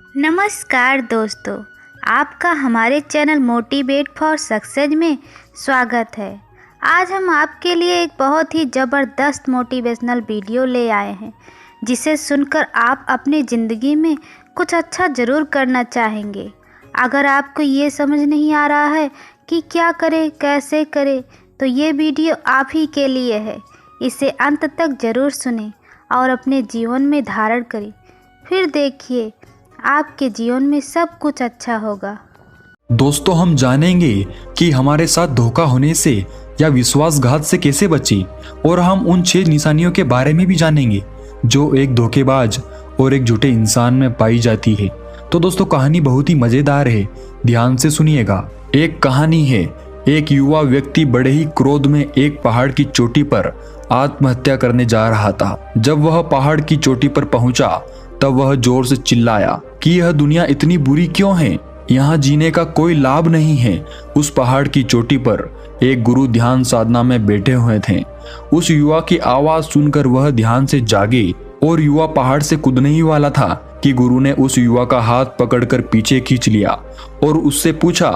नमस्कार दोस्तों, आपका हमारे चैनल मोटिवेट फॉर सक्सेस में स्वागत है। आज हम आपके लिए एक बहुत ही ज़बरदस्त मोटिवेशनल वीडियो ले आए हैं, जिसे सुनकर आप अपनी ज़िंदगी में कुछ अच्छा ज़रूर करना चाहेंगे। अगर आपको ये समझ नहीं आ रहा है कि क्या करें, कैसे करें, तो ये वीडियो आप ही के लिए है। इसे अंत तक ज़रूर सुनें और अपने जीवन में धारण करें। फिर देखिए, आपके जीवन में सब कुछ अच्छा होगा। दोस्तों, हम जानेंगे कि हमारे साथ धोखा होने से या विश्वासघात से कैसे बचें, और हम उन 6 निशानियों के बारे में भी जानेंगे जो एक धोखेबाज और एक झूठे इंसान में पाई जाती है। तो दोस्तों, कहानी बहुत ही मजेदार है, ध्यान से सुनिएगा। एक कहानी है, एक युवा व्यक्ति बड़े ही क्रोध में एक पहाड़ की चोटी पर आत्महत्या करने जा रहा था। जब वह पहाड़ की चोटी पर पहुंचा तब वह जोर से चिल्लाया कि यह दुनिया इतनी बुरी क्यों है, यहाँ जीने का कोई लाभ नहीं है। उस पहाड़ की चोटी पर एक गुरु ध्यान साधना में बैठे हुए थे। उस युवा की आवाज सुनकर वह ध्यान से जागे और युवा पहाड़ से कूदने ही वाला था कि गुरु ने उस युवा का हाथ पकड़कर पीछे खींच लिया और उससे पूछा,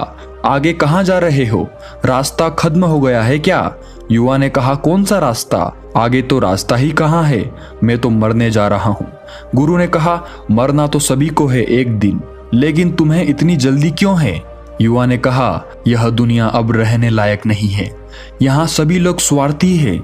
आगे कहाँ जा रहे हो? रास्ता खत्म हो गया है क्या? युवा ने कहा, कौन सा रास्ता? आगे तो रास्ता ही कहाँ है, मैं तो मरने जा रहा हूँ। गुरु ने कहा, मरना तो सभी को है एक दिन, लेकिन तुम्हें इतनी जल्दी क्यों है? युवा ने कहा, यह दुनिया अब रहने लायक नहीं है। यहाँ सभी लोग स्वार्थी हैं,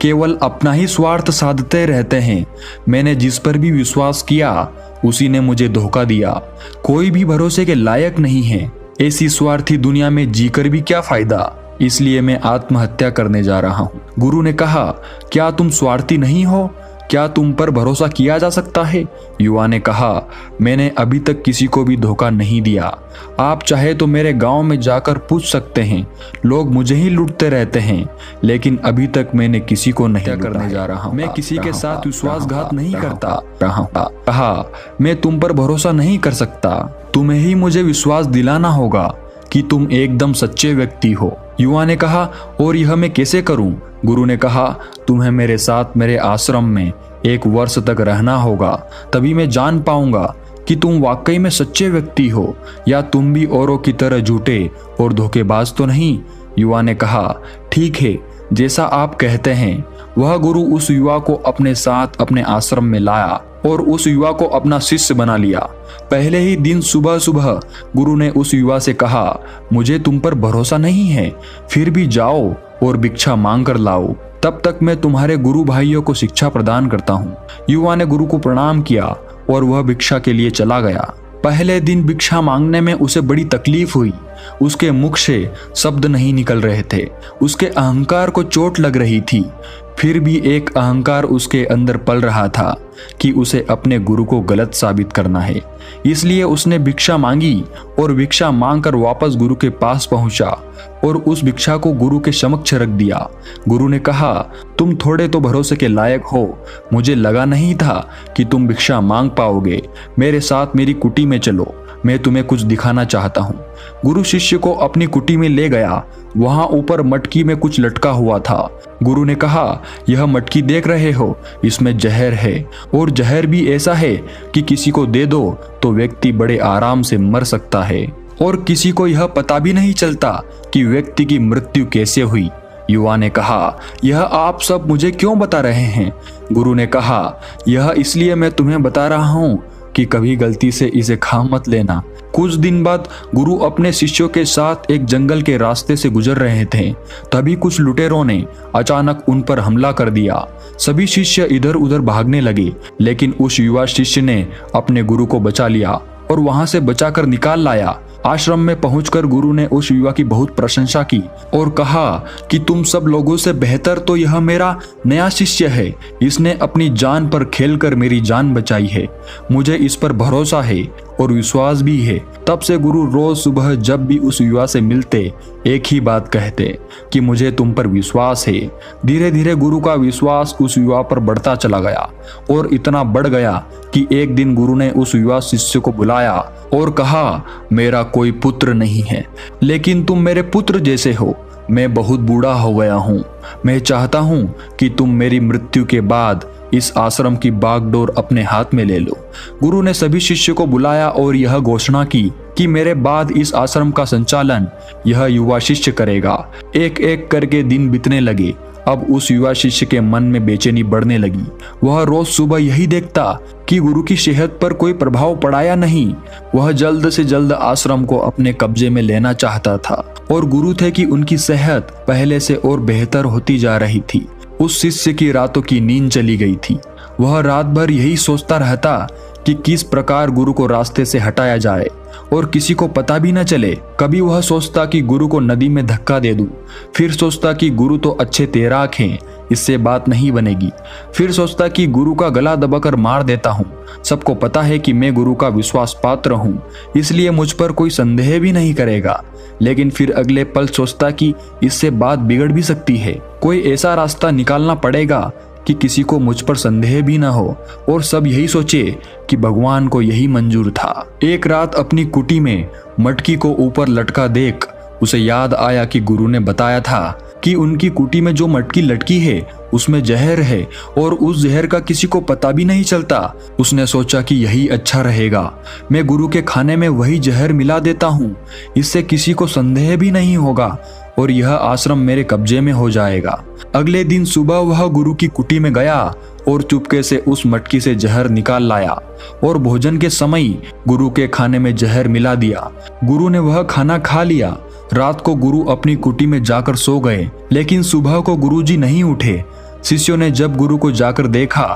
केवल अपना ही स्वार्थ साधते रहते हैं। मैंने जिस पर भी विश्वास किया उसी ने मुझे धोखा दिया। कोई भी भरोसे के लायक नहीं है। ऐसी स्वार्थी दुनिया में जीकर भी क्या फायदा? इसलिए मैं आत्महत्या करने जा रहा हूँ। गुरु ने कहा, क्या तुम स्वार्थी नहीं हो? क्या तुम पर भरोसा किया जा सकता है? युवा ने कहा, मैंने अभी तक किसी को भी धोखा नहीं दिया। आप चाहे तो मेरे गांव में जाकर पूछ सकते हैं, लोग मुझे ही लूटते रहते हैं, लेकिन अभी तक मैंने किसी को नहीं करने जा रहा हूँ। मैं किसी के साथ विश्वासघात नहीं करता रहा। कहा, मैं तुम पर भरोसा नहीं कर सकता। तुम्हें ही मुझे विश्वास दिलाना होगा कि तुम एकदम सच्चे व्यक्ति हो। युवा ने कहा, और यह मैं कैसे करूं? गुरु ने कहा, तुम्हें मेरे साथ मेरे आश्रम में 1 वर्ष तक रहना होगा, तभी मैं जान पाऊंगा कि तुम वाकई में सच्चे व्यक्ति हो या तुम भी औरों की तरह झूठे और धोखेबाज तो नहीं। युवा ने कहा, ठीक है, जैसा आप कहते हैं। वह गुरु उस युवा को अपने साथ अपने आश्रम में लाया और उस युवा को अपना शिष्य बना लिया। पहले ही दिन सुबह सुबह गुरु ने उस युवा से कहा, मुझे तुम पर भरोसा नहीं है, फिर भी जाओ और भिक्षा मांग कर लाओ, तब तक मैं तुम्हारे गुरु भाइयों को शिक्षा प्रदान करता हूँ। युवा ने गुरु को प्रणाम किया और वह भिक्षा के लिए चला गया। पहले दिन भिक्षा मांगने में उसे बड़ी तकलीफ हुई। उसके मुख से शब्द नहीं निकल रहे थे। उसके अहंकार को चोट लग रही थी। फिर भी एक अहंकार उसके अंदर पल रहा था कि उसे अपने गुरु को गलत साबित करना है। इसलिए उसने भिक्षा मांगी और भिक्षा मांगकर वापस गुरु के पास पहुंचा और उस भिक्षा को गुरु के समक्ष रख दिया। गुरु ने कहा, तुम थोड़े तो भरोसे के लायक हो। मुझे लगा नहीं था कि तुम भिक्षा मांग पाओगे। मेरे साथ मेरी कुटी में चलो, मैं तुम्हें कुछ दिखाना चाहता हूँ। गुरु शिष्य को अपनी कुटी में ले गया। वहां ऊपर मटकी में कुछ लटका हुआ था। गुरु ने कहा, यह मटकी देख रहे हो, इसमें जहर है, और जहर भी ऐसा है कि किसी को दे दो तो व्यक्ति बड़े आराम से मर सकता है, और किसी को यह पता भी नहीं चलता कि व्यक्ति की मृत्यु कैसे हुई। युवा ने कहा, यह आप सब मुझे क्यों बता रहे हैं? गुरु ने कहा, यह इसलिए मैं तुम्हें बता रहा हूँ कि कभी गलती से इसे खा मत लेना। कुछ दिन बाद गुरु अपने शिष्यों के साथ एक जंगल के रास्ते से गुजर रहे थे। तभी कुछ लुटेरों ने अचानक उन पर हमला कर दिया। सभी शिष्य इधर उधर भागने लगे, लेकिन उस युवा शिष्य ने अपने गुरु को बचा लिया और वहां से बचाकर निकाल लाया। आश्रम में पहुंचकर गुरु ने उस युवा की बहुत प्रशंसा की और कहा कि तुम सब लोगों से बेहतर तो यह मेरा नया शिष्य है। इसने अपनी जान पर खेलकर मेरी जान बचाई है। मुझे इस पर भरोसा है और विश्वास भी है। तब से गुरु रोज सुबह जब भी उस युवा से मिलते एक ही बात कहते कि मुझे तुम पर विश्वास है। धीरे धीरे गुरु का विश्वास उस युवा पर बढ़ता चला गया और इतना बढ़ गया कि एक दिन गुरु ने उस युवा शिष्य को बुलाया और कहा, मेरा कोई पुत्र नहीं है, लेकिन तुम मेरे पुत्र जैसे हो। मैं बहुत बूढ़ा हो गया हूँ। मैं चाहता हूँ कि तुम मेरी मृत्यु के बाद इस आश्रम की बागडोर अपने हाथ में ले लो। गुरु ने सभी शिष्य को बुलाया और यह घोषणा की कि मेरे बाद इस आश्रम का संचालन यह युवा शिष्य करेगा। एक एक करके दिन बीतने लगे। अब उस युवा शिष्य के मन में बेचैनी बढ़ने लगी। वह रोज सुबह यही देखता कि गुरु की सेहत पर कोई प्रभाव पड़ा या नहीं। वह जल्द से जल्द आश्रम को अपने कब्जे में लेना चाहता था और गुरु थे कि उनकी सेहत पहले से और बेहतर होती जा रही थी। उस शिष्य की रातों की नींद चली गई थी। वह रात भर यही सोचता रहता कि किस प्रकार गुरु को रास्ते से हटाया जाए और किसी को पता भी न चले। कभी वह सोचता कि गुरु को नदी में धक्का दे दूं, फिर सोचता कि गुरु तो अच्छे तैराक हैं, इससे बात नहीं बनेगी। फिर सोचता कि गुरु का गला दबाकर मार देता हूँ। सबको पता है कि मैं गुरु का विश्वास पात्र हूँ, इसलिए मुझ पर कोई संदेह भी नहीं करेगा। लेकिन फिर अगले पल सोचता कि इससे बात बिगड़ भी सकती है। कोई ऐसा रास्ता निकालना पड़ेगा कि किसी को मुझ पर संदेह भी न हो और सब यही सोचे कि भगवान को यही मंजूर था। एक रात अपनी कुटी में मटकी को ऊपर लटका देख उसे याद आया कि गुरु ने बताया था कि उनकी कुटी में जो मटकी लटकी है उसमें जहर है और उस जहर का किसी को पता भी नहीं चलता। उसने सोचा कि यही अच्छा रहेगा, मैं गुरु के खाने में वही जहर मिला देता हूँ, इससे किसी को संदेह भी नहीं होगा और यह आश्रम मेरे कब्जे में हो जाएगा। अगले दिन सुबह वह गुरु की कुटी में गया और चुपके से उस मटकी से जहर निकाल लाया और भोजन के समय गुरु के खाने में जहर मिला दिया। गुरु ने वह खाना खा लिया। रात को गुरु अपनी कुटी में जाकर सो गए, लेकिन सुबह को गुरुजी नहीं उठे। शिष्यों ने जब गुरु को जाकर देखा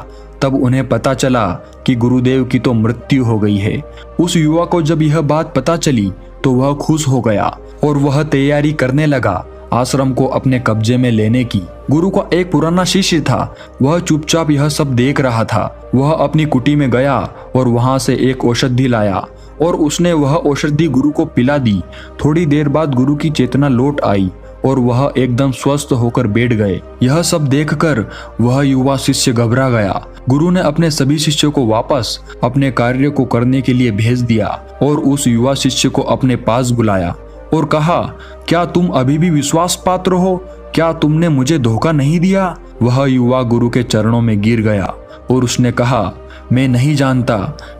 तब उन्हें पता चला कि गुरुदेव की तो मृत्यु हो गई है। उस युवा को जब यह बात पता चली तो वह खुश हो गया और वह तैयारी करने लगा आश्रम को अपने कब्जे में लेने की। गुरु का एक पुराना शिष्य था, वह चुपचाप यह सब देख रहा था। वह अपनी कुटी में गया और वहां से एक औषधि लाया और उसने वह औषधि गुरु को पिला दी। थोड़ी देर बाद गुरु की चेतना लौट आई और वह एकदम स्वस्थ होकर बैठ गए। यह सब देखकर वह युवा शिष्य घबरा गया। गुरु ने अपने सभी शिष्यों को वापस अपने कार्य को करने के लिए भेज दिया और उस युवा शिष्य को अपने पास बुलाया और कहा, क्या तुम अभी भी विश्वास पात्र हो? क्या तुमने मुझे धोखा नहीं दिया? वह युवा गुरु के चरणों में गिर गया और उसने कहा, मैं नहीं जानता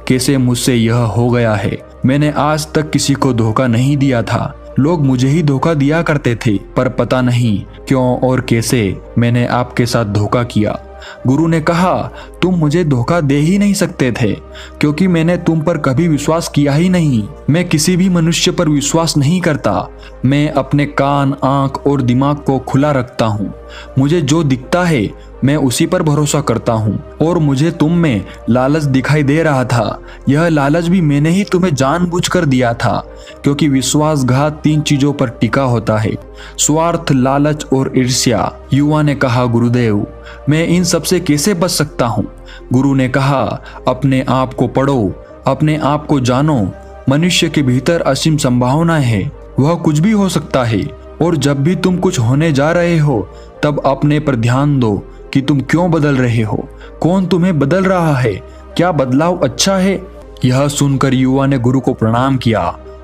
कैसे मुझसे यह हो गया है। मैंने आज तक किसी को धोखा नहीं दिया था। लोग मुझे ही धोखा दिया करते थे, पर पता नहीं क्यों और कैसे मैंने आपके साथ धोखा किया। गुरु ने कहा, तुम मुझे धोखा दे ही नहीं सकते थे क्योंकि मैंने तुम पर कभी विश्वास किया ही नहीं। मैं किसी भी मनुष्य पर विश्वास नहीं करता। मैं अपने कान, आंख और दिमाग को खुला रखता हूँ। मुझे जो दिखता है मैं उसी पर भरोसा करता हूँ और मुझे तुम में लालच दिखाई दे रहा था। यह लालच भी मैंने ही तुम्हें जानबूझकर दिया था क्योंकि विश्वासघात 3 चीजों पर टिका होता है, स्वार्थ, लालच और ईर्ष्या। युवा ने कहा, गुरुदेव मैं इन सब से कैसे बच सकता हूँ? गुरु ने कहा, अपने आप को पढ़ो, अपने आप को जानो। मनुष्य के भीतर असीम संभावना है, वह कुछ भी हो सकता है और जब भी तुम कुछ होने जा रहे हो तब अपने पर ध्यान दो कि तुम क्यों बदल रहे हो, कौन तुम्हें बदल रहा है, क्या बदलाव अच्छा है। यह सुनकर युवा ने गुरु को प्रणाम किया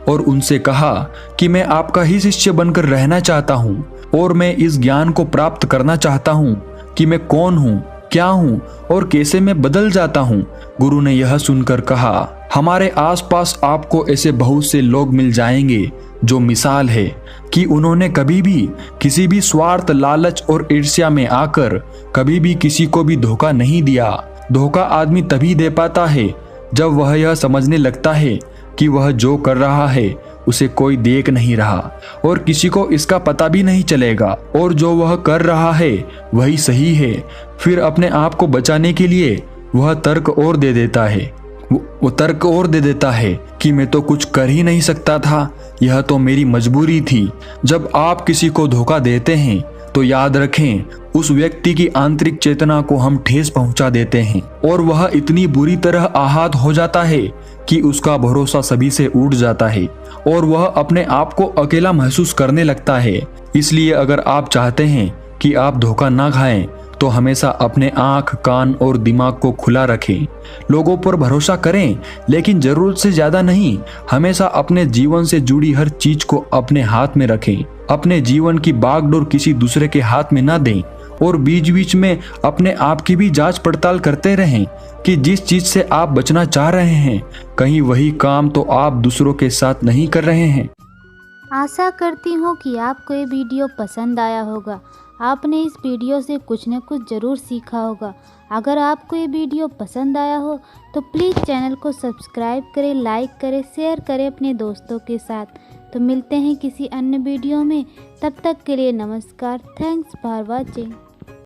और उनसे कहा कि मैं आपका ही शिष्य बनकर रहना चाहता हूँ और मैं इस ज्ञान को प्राप्त करना चाहता हूँ कि मैं कौन हूँ, क्या हूँ और कैसे मैं बदल जाता हूँ। गुरु ने यह सुनकर कहा, हमारे आसपास आपको ऐसे बहुत से लोग मिल जाएंगे जो मिसाल है कि उन्होंने कभी भी किसी भी स्वार्थ, लालच और ईर्ष्या में आकर कभी भी किसी को भी धोखा नहीं दिया। धोखा आदमी तभी दे पाता है जब वह यह समझने लगता है कि वह जो कर रहा है उसे कोई देख नहीं रहा और किसी को इसका पता भी नहीं चलेगा और जो वह कर रहा है वही सही है। फिर अपने आप को बचाने के लिए वह तर्क और दे देता है, वो तर्क और दे देता है कि मैं तो कुछ कर ही नहीं सकता था, यह तो मेरी मजबूरी थी। जब आप किसी को धोखा देते हैं तो याद रखें, उस व्यक्ति की आंतरिक चेतना को हम ठेस पहुंचा देते हैं और वह इतनी बुरी तरह आहत हो जाता है कि उसका भरोसा सभी से उठ जाता है और वह अपने आप को अकेला महसूस करने लगता है। इसलिए अगर आप चाहते हैं कि आप धोखा ना खाएं तो हमेशा अपने आंख, कान और दिमाग को खुला रखें। लोगों पर भरोसा करें लेकिन जरूरत से ज्यादा नहीं। हमेशा अपने जीवन से जुड़ी हर चीज को अपने हाथ में रखें। अपने जीवन की बागडोर किसी दूसरे के हाथ में ना दें और बीच बीच में अपने आप की भी जांच पड़ताल करते रहें कि जिस चीज से आप बचना चाह रहे हैं कहीं वही काम तो आप दूसरों के साथ नहीं कर रहे हैं। आशा करती हूँ कि आपको ये वीडियो पसंद आया होगा। आपने इस वीडियो से कुछ न कुछ ज़रूर सीखा होगा। अगर आपको ये वीडियो पसंद आया हो तो प्लीज़ चैनल को सब्सक्राइब करें, लाइक करें, शेयर करें अपने दोस्तों के साथ। तो मिलते हैं किसी अन्य वीडियो में, तब तक के लिए नमस्कार। Thanks for watching.